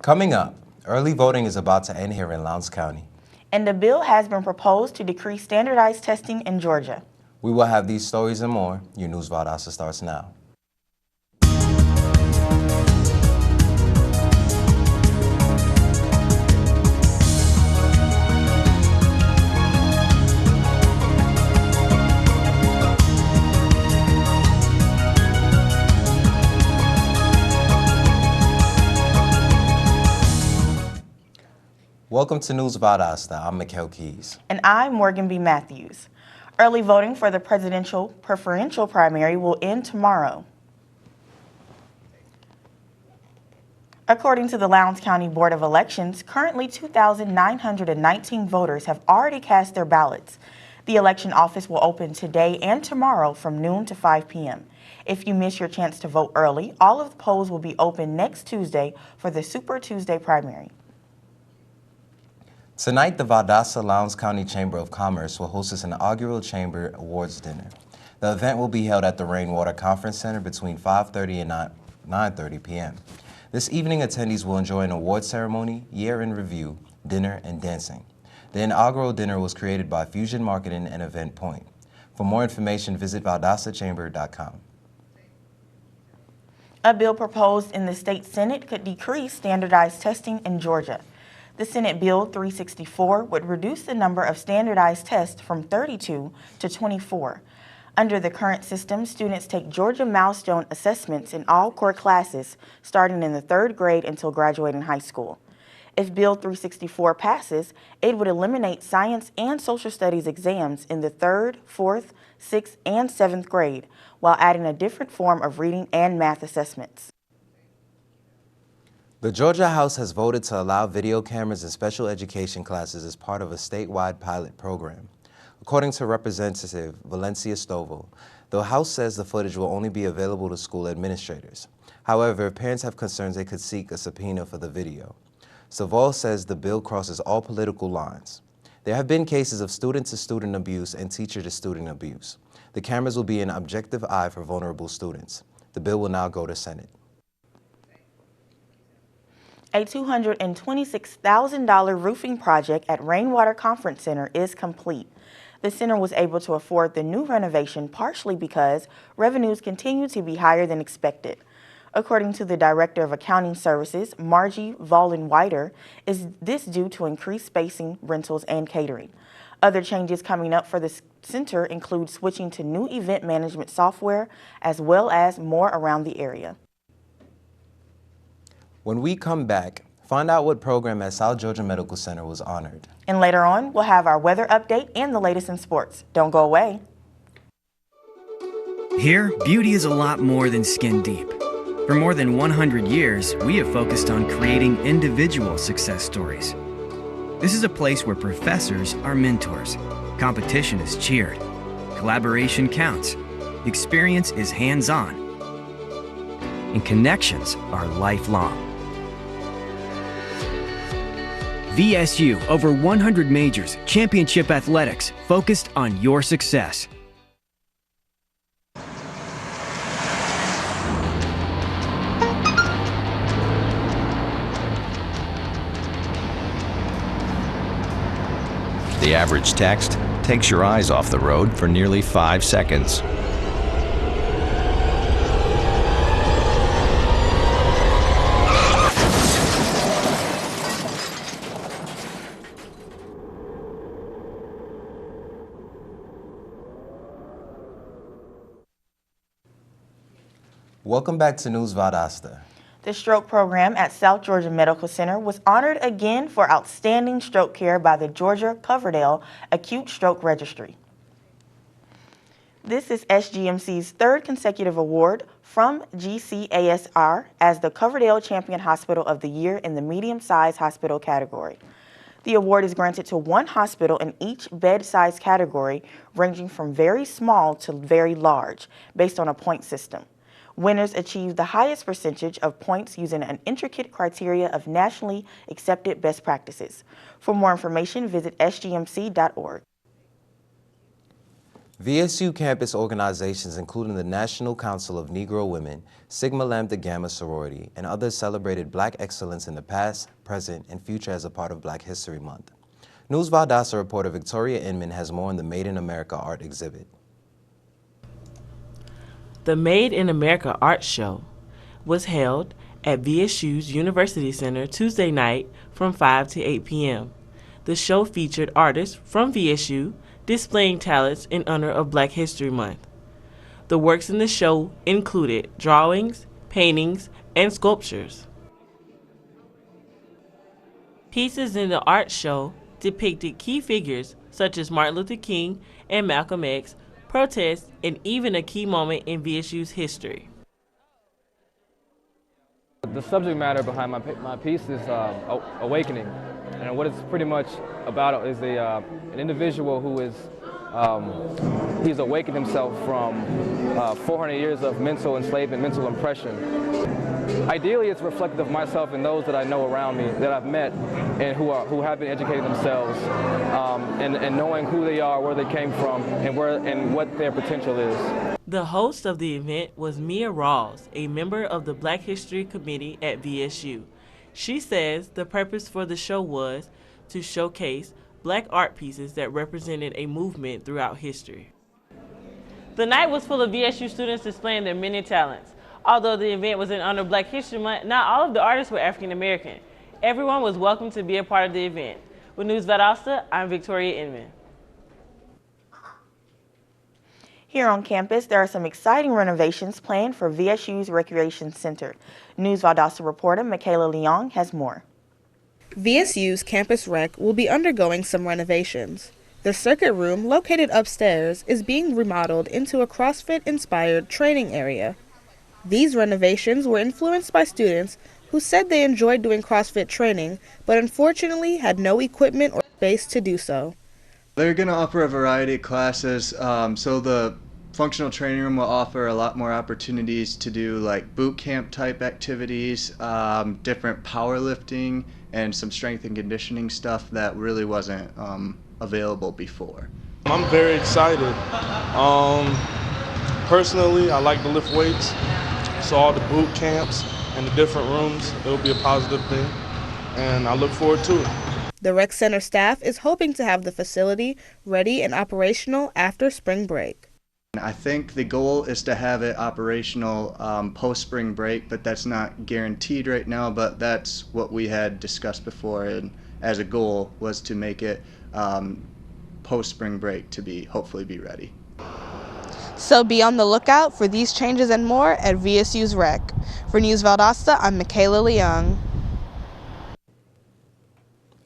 Coming up, early voting is about to end here in Lowndes County. And a bill has been proposed to decrease standardized testing in Georgia. We will have these stories and more. Your News Valdosta starts now. Welcome to News Valdosta. I'm Mikhail Keys. And I'm Morgan B. Matthews. Early voting for the presidential preferential primary will end tomorrow. According to the Lowndes County Board of Elections, currently 2,919 voters have already cast their ballots. The election office will open today and tomorrow from noon to 5 p.m. If you miss your chance to vote early, all of the polls will be open next Tuesday for the Super Tuesday primary. Tonight, the Valdosta Lowndes County Chamber of Commerce will host its inaugural Chamber Awards Dinner. The event will be held at the Rainwater Conference Center between 5:30 and 9:30 p.m. This evening, attendees will enjoy an award ceremony, year-end review, dinner, and dancing. The inaugural dinner was created by Fusion Marketing and Event Point. For more information, visit valdostachamber.com. A bill proposed in the state Senate could decrease standardized testing in Georgia. The Senate Bill 364 would reduce the number of standardized tests from 32 to 24. Under the current system, students take Georgia milestone assessments in all core classes starting in the 3rd grade until graduating high school. If Bill 364 passes, it would eliminate science and social studies exams in the 3rd, 4th, 6th, and 7th grade, while adding a different form of reading and math assessments. The Georgia House has voted to allow video cameras in special education classes as part of a statewide pilot program. According to Representative Valencia Stovall, the House says the footage will only be available to school administrators. However, if parents have concerns, they could seek a subpoena for the video. Stovall says the bill crosses all political lines. There have been cases of student-to-student abuse and teacher-to-student abuse. The cameras will be an objective eye for vulnerable students. The bill will now go to Senate. A $226,000 roofing project at Rainwater Conference Center is complete. The center was able to afford the new renovation partially because revenues continue to be higher than expected. According to the Director of Accounting Services, Margie Vollen-Whiter, is this due to increased spacing, rentals, and catering. Other changes coming up for the center include switching to new event management software as well as more around the area. When we come back, find out what program at South Georgia Medical Center was honored. And later on, we'll have our weather update and the latest in sports. Don't go away. Here, beauty is a lot more than skin deep. For more than 100 years, we have focused on creating individual success stories. This is a place where professors are mentors, competition is cheered, collaboration counts, experience is hands-on, and connections are lifelong. VSU, over 100 majors, championship athletics, focused on your success. The average text takes your eyes off the road for nearly 5 seconds. Welcome back to News Valdosta. The stroke program at South Georgia Medical Center was honored again for outstanding stroke care by the Georgia Coverdale Acute Stroke Registry. This is SGMC's 3rd consecutive award from GCASR as the Coverdale Champion Hospital of the Year in the medium-sized hospital category. The award is granted to one hospital in each bed size category, ranging from very small to very large, based on a point system. Winners achieve the highest percentage of points using an intricate criteria of nationally accepted best practices. For more information, visit sgmc.org. VSU campus organizations, including the National Council of Negro Women, Sigma Lambda Gamma Sorority, and others celebrated Black excellence in the past, present, and future as a part of Black History Month. News Valdosta reporter Victoria Inman has more on the Made in America art exhibit. The Made in America art show was held at VSU's University Center Tuesday night from 5 to 8 p.m. The show featured artists from VSU displaying talents in honor of Black History Month. The works in the show included drawings, paintings, and sculptures. Pieces in the art show depicted key figures such as Martin Luther King and Malcolm X, protests, and even a key moment in VSU's history. The subject matter behind my piece is awakening, and what it's pretty much about is an individual who is he's awakened himself from 400 years of mental enslavement, mental oppression. Ideally, it's reflective of myself and those that I know around me, that I've met, and who have been educating themselves, and knowing who they are, where they came from, and what their potential is. The host of the event was Mia Rawls, a member of the Black History Committee at VSU. She says the purpose for the show was to showcase Black art pieces that represented a movement throughout history. The night was full of VSU students displaying their many talents. Although the event was in honor of Black History Month, not all of the artists were African American. Everyone was welcome to be a part of the event. With News Valdosta, I'm Victoria Inman. Here on campus, there are some exciting renovations planned for VSU's Recreation Center. News Valdosta reporter Michaela Leong has more. VSU's Campus Rec will be undergoing some renovations. The circuit room, located upstairs, is being remodeled into a CrossFit-inspired training area. These renovations were influenced by students who said they enjoyed doing CrossFit training, but unfortunately had no equipment or space to do so. They're going to offer a variety of classes, so the functional training room will offer a lot more opportunities to do like boot camp type activities, different powerlifting, and some strength and conditioning stuff that really wasn't available before. I'm very excited. Personally, I like to lift weights, so all the boot camps and the different rooms, it'll be a positive thing, and I look forward to it. The rec center staff is hoping to have the facility ready and operational after spring break. I think the goal is to have it operational post-spring break, but that's not guaranteed right now, but that's what we had discussed before, and as a goal was to make it post-spring break to hopefully be ready. So be on the lookout for these changes and more at VSU's Rec. For News Valdosta, I'm Michaela Leong.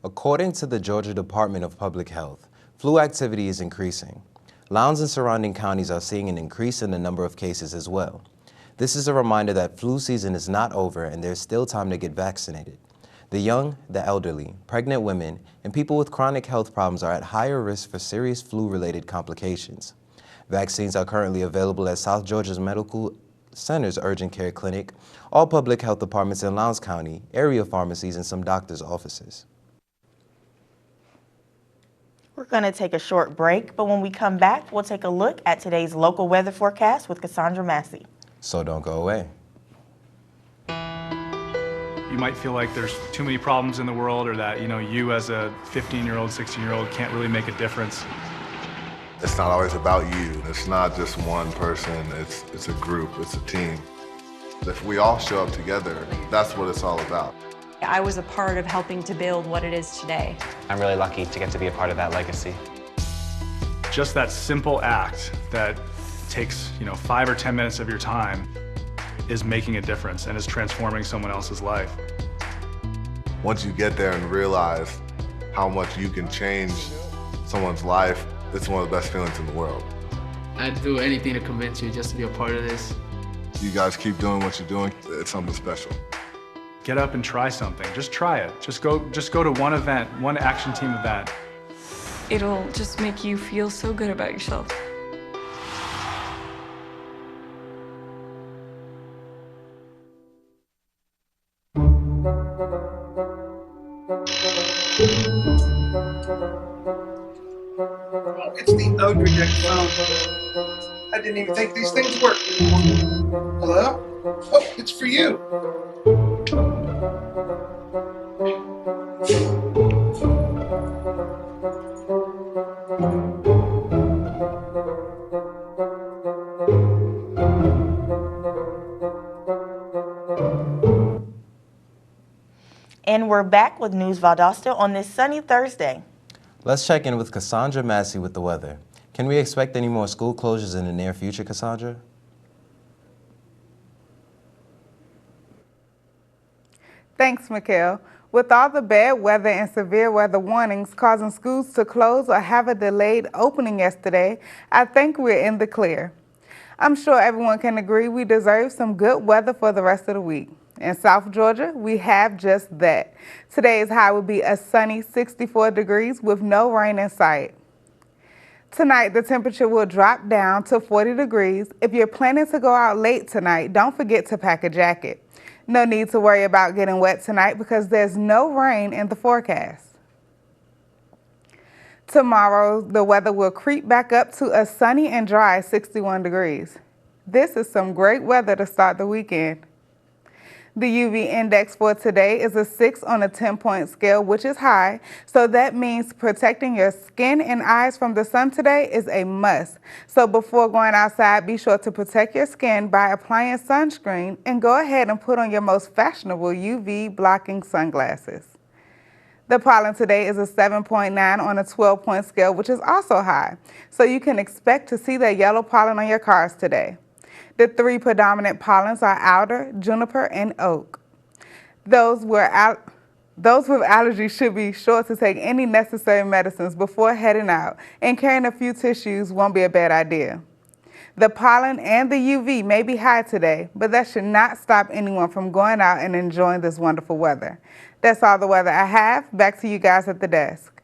According to the Georgia Department of Public Health, flu activity is increasing. Lowndes and surrounding counties are seeing an increase in the number of cases as well. This is a reminder that flu season is not over and there's still time to get vaccinated. The young, the elderly, pregnant women, and people with chronic health problems are at higher risk for serious flu-related complications. Vaccines are currently available at South Georgia's Medical Center's Urgent Care Clinic, all public health departments in Lowndes County, area pharmacies, and some doctors' offices. We're going to take a short break, but when we come back, we'll take a look at today's local weather forecast with Cassandra Massey. So don't go away. You might feel like there's too many problems in the world, or that, you as a 15-year-old, 16-year-old can't really make a difference. It's not always about you. It's not just one person. It's a group. It's a team. If we all show up together, that's what it's all about. I was a part of helping to build what it is today. I'm really lucky to get to be a part of that legacy. Just that simple act that takes, 5 or 10 minutes of your time is making a difference and is transforming someone else's life. Once you get there and realize how much you can change someone's life, it's one of the best feelings in the world. I'd do anything to convince you just to be a part of this. You guys keep doing what you're doing. It's something special. Get up and try something. Just try it. Just go to one event, one action team event. It'll just make you feel so good about yourself. It's the Odra Deck phone. I didn't even think these things worked. Hello? Oh, it's for you. And we're back with News Valdosta on this sunny Thursday. Let's check in with Cassandra Massey with the weather. Can we expect any more school closures in the near future, Cassandra? Thanks, Mikhail. With all the bad weather and severe weather warnings causing schools to close or have a delayed opening yesterday, I think we're in the clear. I'm sure everyone can agree we deserve some good weather for the rest of the week. In South Georgia, we have just that. Today's high will be a sunny 64 degrees with no rain in sight. Tonight, the temperature will drop down to 40 degrees. If you're planning to go out late tonight, don't forget to pack a jacket. No need to worry about getting wet tonight because there's no rain in the forecast. Tomorrow, the weather will creep back up to a sunny and dry 61 degrees. This is some great weather to start the weekend. The UV index for today is a 6 on a 10-point scale, which is high, so that means protecting your skin and eyes from the sun today is a must. So before going outside, be sure to protect your skin by applying sunscreen and go ahead and put on your most fashionable UV blocking sunglasses. The pollen today is a 7.9 on a 12-point scale, which is also high, so you can expect to see that yellow pollen on your cars today. The three predominant pollens are alder, juniper, and oak. Those with allergies should be sure to take any necessary medicines before heading out, and carrying a few tissues won't be a bad idea. The pollen and the UV may be high today, but that should not stop anyone from going out and enjoying this wonderful weather. That's all the weather I have. Back to you guys at the desk.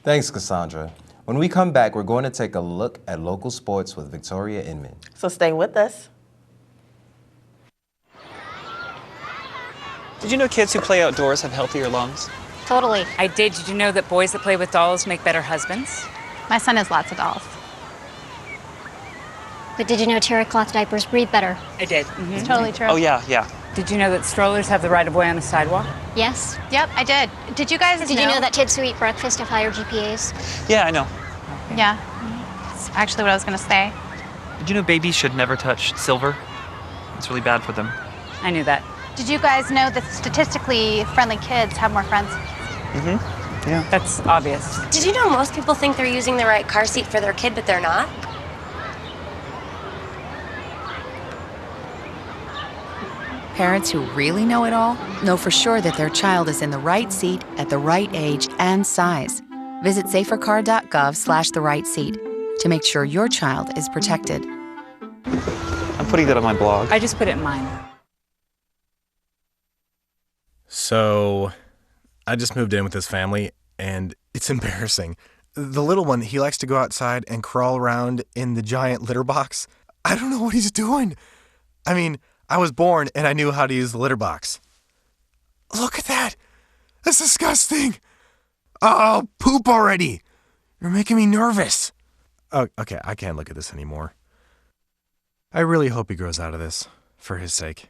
Thanks, Cassandra. When we come back, we're going to take a look at local sports with Victoria Inman. So stay with us. Did you know kids who play outdoors have healthier lungs? Totally. I did. Did you know that boys that play with dolls make better husbands? My son has lots of dolls. But did you know terry cloth diapers breathe better? I did. It's totally true. Oh, yeah. Did you know that strollers have the right of way on the sidewalk? Yes. Yep, I did. Did you guys Did you know that kids who eat breakfast have higher GPAs? Yeah, I know. Yeah. That's actually what I was going to say. Did you know babies should never touch silver? It's really bad for them. I knew that. Did you guys know that statistically friendly kids have more friends? Mm-hmm. Yeah. That's obvious. Did you know most people think they're using the right car seat for their kid, but they're not? Parents who really know it all know for sure that their child is in the right seat at the right age and size. Visit safercar.gov/the right seat to make sure your child is protected. I'm putting that on my blog. I just put it in mine. So, I just moved in with this family, and it's embarrassing. The little one, he likes to go outside and crawl around in the giant litter box. I don't know what he's doing. I mean, I was born and I knew how to use the litter box. Look at that! That's disgusting! Oh, poop already! You're making me nervous. Oh, okay, I can't look at this anymore. I really hope he grows out of this, for his sake.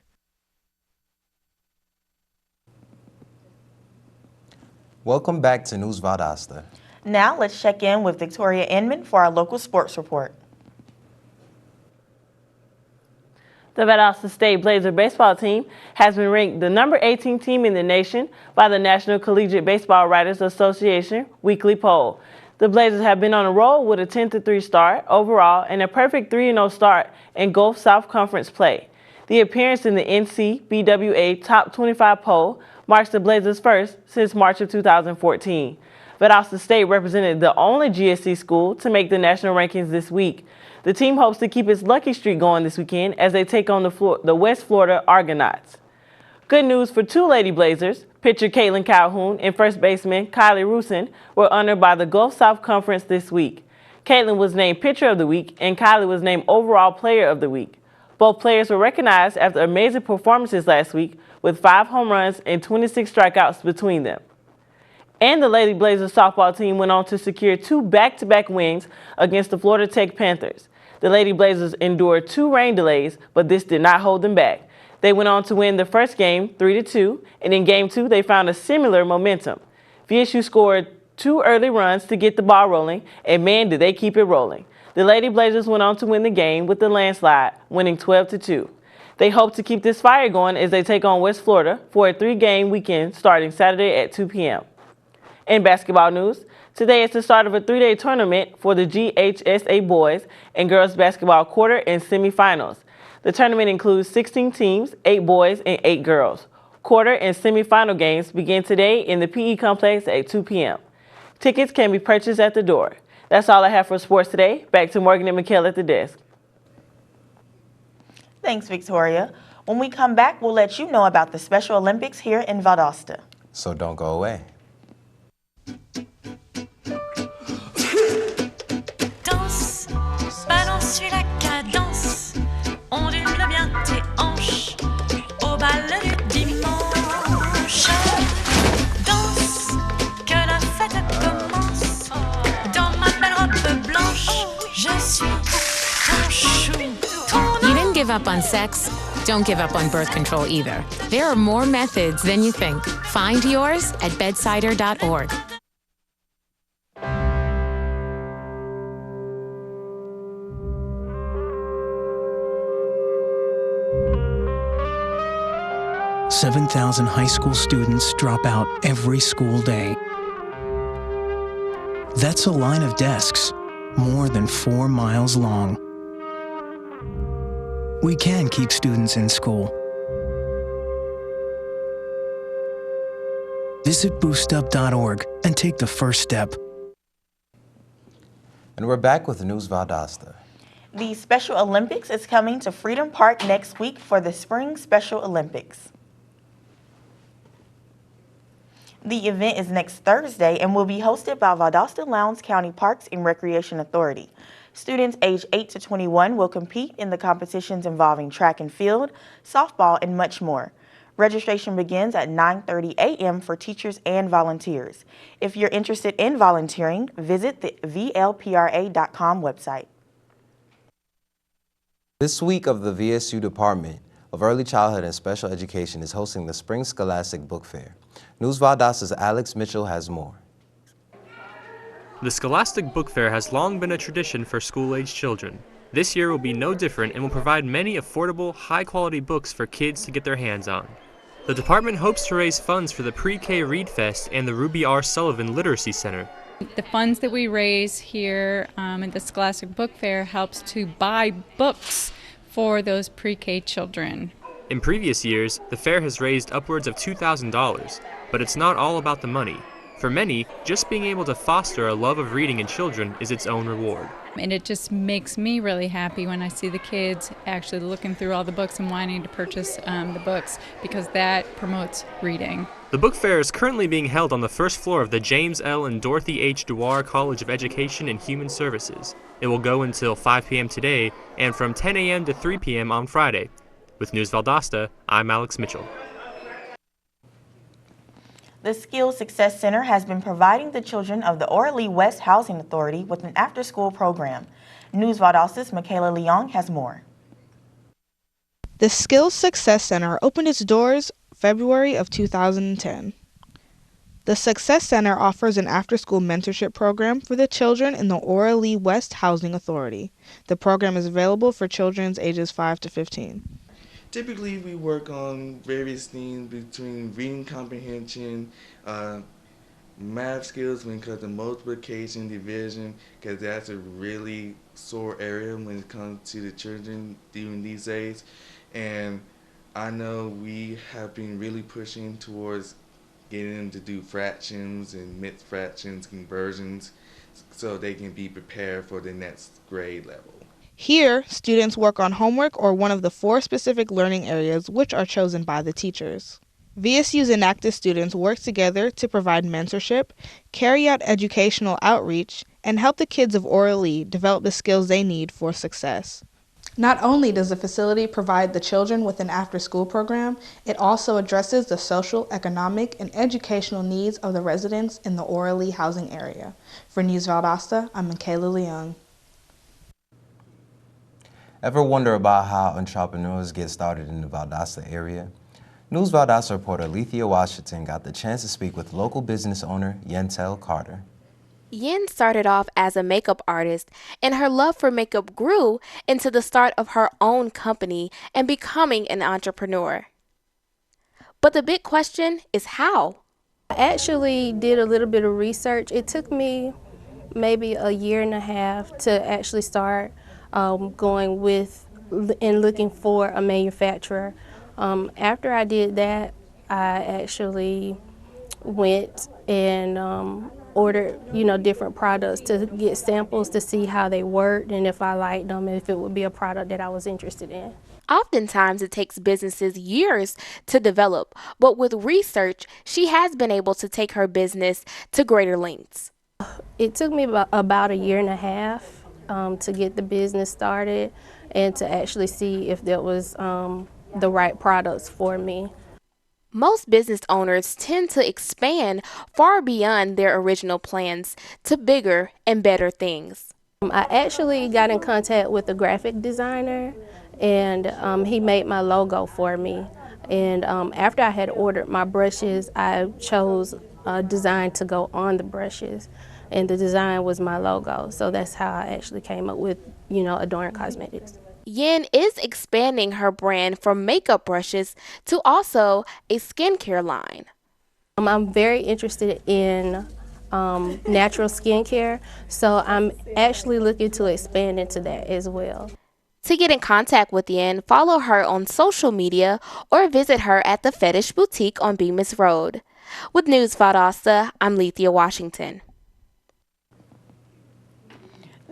Welcome back to News Valdosta. Now let's check in with Victoria Inman for our local sports report. The Valdosta State Blazer baseball team has been ranked the number 18 team in the nation by the National Collegiate Baseball Writers Association weekly poll. The Blazers have been on a roll with a 10-3 start overall and a perfect 3-0 start in Gulf South Conference play. The appearance in the NCBWA Top 25 poll marks the Blazers' first since March of 2014. Valdosta State represented the only GSC school to make the national rankings this week. The team hopes to keep its lucky streak going this weekend as they take on the West Florida Argonauts. Good news for two Lady Blazers. Pitcher Caitlin Calhoun and first baseman Kylie Rusin were honored by the Gulf South Conference this week. Caitlin was named Pitcher of the Week and Kylie was named Overall Player of the Week. Both players were recognized after amazing performances last week with 5 home runs and 26 strikeouts between them. And the Lady Blazers softball team went on to secure 2 back-to-back wins against the Florida Tech Panthers. The Lady Blazers endured 2 rain delays, but this did not hold them back. They went on to win the first game 3-2, and in game 2 they found a similar momentum. VSU scored 2 early runs to get the ball rolling, and man, did they keep it rolling. The Lady Blazers went on to win the game with the landslide, winning 12-2. They hope to keep this fire going as they take on West Florida for a 3-game weekend starting Saturday at 2 p.m. In basketball news, today is the start of a 3-day tournament for the GHSA boys and girls basketball quarter and semifinals. The tournament includes 16 teams, 8 boys and 8 girls. Quarter and semifinal games begin today in the PE complex at 2 p.m. Tickets can be purchased at the door. That's all I have for sports today. Back to Morgan and Mikhail at the desk. Thanks, Victoria. When we come back, we'll let you know about the Special Olympics here in Valdosta. So don't go away. Danse, balance, suis la cadence, ondule bien tes hanches, au bal du dimanche. Danse, que la fête commence, dans ma belle robe blanche, je suis ton chou. You didn't give up on sex, don't give up on birth control either. There are more methods than you think. Find yours at bedsider.org. $7,000 high school students drop out every school day. That's a line of desks more than 4 miles long. We can keep students in school. Visit boostup.org and take the first step. And we're back with News Valdosta. The Special Olympics is coming to Freedom Park next week for the Spring Special Olympics. The event is next Thursday and will be hosted by Valdosta Lowndes County Parks and Recreation Authority. Students aged 8 to 21 will compete in the competitions involving track and field, softball, and much more. Registration begins at 9:30 a.m. for teachers and volunteers. If you're interested in volunteering, visit the VLPRA.com website. This week of the VSU Department of Early Childhood and Special Education is hosting the Spring Scholastic Book Fair. News Valdosta's Alex Mitchell has more. The Scholastic Book Fair has long been a tradition for school-aged children. This year will be no different and will provide many affordable, high-quality books for kids to get their hands on. The department hopes to raise funds for the Pre-K Read Fest and the Ruby R. Sullivan Literacy Center. The funds that we raise here at the Scholastic Book Fair helps to buy books for those pre-K children. In previous years, the fair has raised upwards of $2,000, but it's not all about the money. For many, just being able to foster a love of reading in children is its own reward. And it just makes me really happy when I see the kids actually looking through all the books and wanting to purchase the books, because that promotes reading. The book fair is currently being held on the first floor of the James L. and Dorothy H. Dewar College of Education and Human Services. It will go until 5 p.m. today and from 10 a.m. to 3 p.m. on Friday. With News Valdosta, I'm Alex Mitchell. The Skills Success Center has been providing the children of the Orally West Housing Authority with an after-school program. News Valdosta's Michaela Leong has more. The Skills Success Center opened its doors February of 2010. The Success Center offers an after-school mentorship program for the children in the Orally West Housing Authority. The program is available for children ages 5 to 15. Typically, we work on various things between reading comprehension, math skills when it comes to multiplication, division, because that's a really sore area when it comes to the children during these days. And I know we have been really pushing towards getting them to do fractions and mixed fractions, conversions, so they can be prepared for the next grade level. Here, students work on homework or one of the 4 specific learning areas which are chosen by the teachers. VSU's inactive students work together to provide mentorship, carry out educational outreach, and help the kids of Orally develop the skills they need for success. Not only does the facility provide the children with an after-school program, it also addresses the social, economic, and educational needs of the residents in the Oralee housing area. For News Valdosta, I'm Michaela Leung. Ever wonder about how entrepreneurs get started in the Valdosta area? News Valdosta reporter Alethea Washington got the chance to speak with local business owner Yentel Carter. Yin started off as a makeup artist, and her love for makeup grew into the start of her own company and becoming an entrepreneur. But the big question is how? I actually did a little bit of research. It took me maybe a year and a half to actually start going with and looking for a manufacturer. After I did that, I actually went and ordered, different products to get samples to see how they worked and if I liked them, if it would be a product that I was interested in. Oftentimes it takes businesses years to develop, but with research, she has been able to take her business to greater lengths. It took me about a year and a half to get the business started and to actually see if there was the right products for me. Most business owners tend to expand far beyond their original plans to bigger and better things. I actually got in contact with a graphic designer, and he made my logo for me. And after I had ordered my brushes, I chose a design to go on the brushes, and the design was my logo. So that's how I actually came up with, Adorn Cosmetics. Yin is expanding her brand from makeup brushes to also a skincare line. I'm very interested in natural skincare, so I'm actually looking to expand into that as well. To get in contact with Yin, follow her on social media or visit her at the Fetish Boutique on Bemis Road. With News Valdosta, I'm Alethea Washington.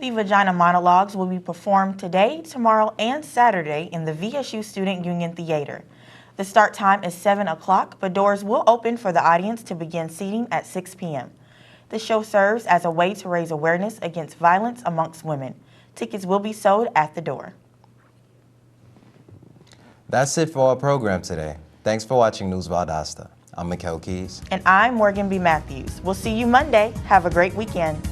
The Vagina Monologues will be performed today, tomorrow, and Saturday in the VSU Student Union Theater. The start time is 7 o'clock, but doors will open for the audience to begin seating at 6 p.m. The show serves as a way to raise awareness against violence amongst women. Tickets will be sold at the door. That's it for our program today. Thanks for watching News Valdosta. I'm Mikkel Keys. And I'm Morgan B. Matthews. We'll see you Monday. Have a great weekend.